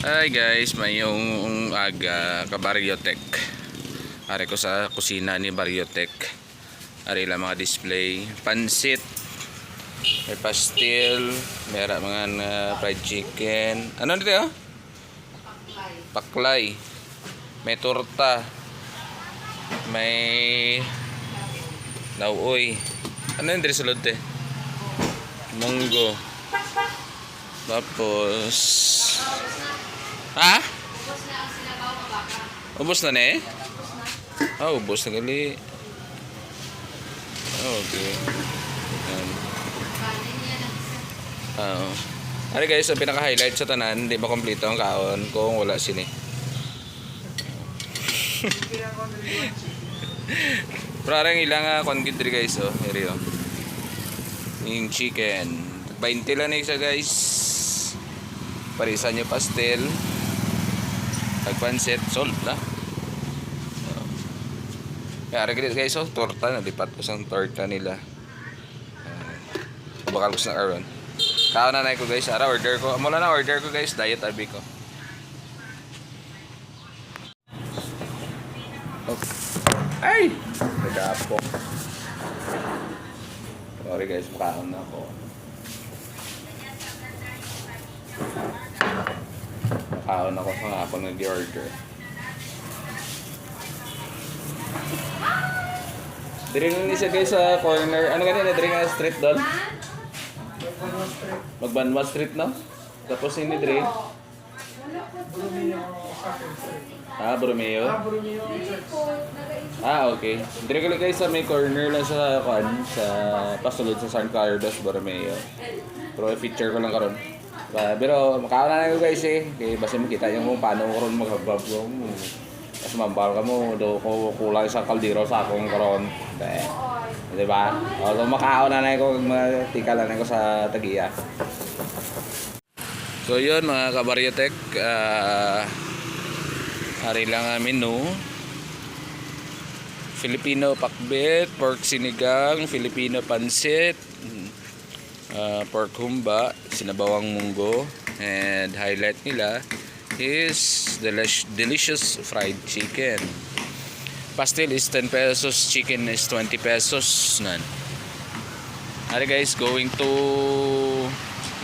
Hi guys, mayong aga ka-Barriotech. Ari ko sa kusina ni Barriotech. Ari lang mga display, pansit, may pastil, may mga fried chicken. Ano dito? Paklay. May torta. May nauoy. Ano yung dito sulod te? Munggo. Tapos ha? Ubos na ne? Ah, ubos na gali. Okay. Ano guys, ang pinaka-highlight sa tanan, hindi makompleto ang kaon kung wala sini. Pero arang ilang kongkit diri guys, oh. Here oh. Yung chicken. 20 lang na isa guys. Parisan nyo pastel. Pagpansit, sold na. Kaya guys, oh, torta. Nalipat ko sa torta nila. Bakal ko sa aron. Kao na ko guys. Ara, order ko. Mula na order ko guys. Diet abi ko. Okay. Ay! Nagapok. Sorry guys, makaon na ako. Makaon ako sa hapon nag-order. Diri ni siya guys sa corner. Ano ganyan na diri nga street doon? Magbanwa street no? Tapos ini diri. Borromeo. Okay. Diri kali guys sa may corner lang sa sa pasulod sa San Carlos Borromeo. Pero feature ko lang karon. Pero makaon na ko guys eh. Kaya basta makita yung kung paano ko ron mag-vlog mo. Kasi mambal ka mo, do ko kulang sa kaldero sa akong karon. Diba? O, so makaon na ko, matika na ko sa Tagiya. So yun mga ka-Barriotech, hari lang ang menu. Filipino pakbet, pork sinigang, Filipino pansit, pork humba, sinabawang munggo, and highlight nila is delicious fried chicken. Pastil is 10 pesos, chicken is 20 pesos nan. Alright guys, going to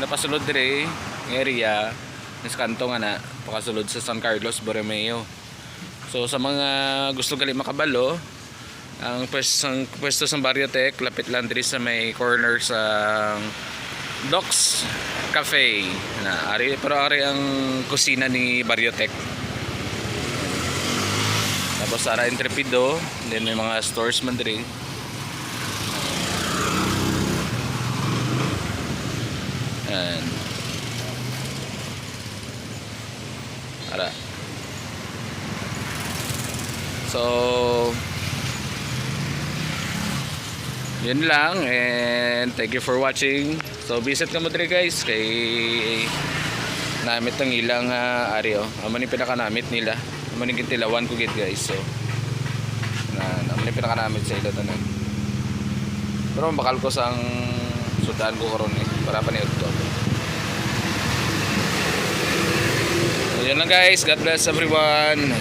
napasulod dire area nes kanto nga na pakasulod sa San Carlos Borromeo. So sa mga gusto gali makabalo, ang pwesto sa Barriotech lapit lang diri sa may corner sa Doc's Cafe na ari, pero ari ang kusina ni Barriotech. Tapos ara Intrepido, then may mga stores man diri. And ara. So yun lang, and thank you for watching. So visit ka mo diri guys kay namit ang ilang ari oh. Amo ni pinakanamit nila. Amo ni kintilawan ko gid guys. So amo ni pinakanamit sa ila tanan. Pero bakal ko sang sudan ko karon eh para paniud to. So yun lang guys. God bless everyone.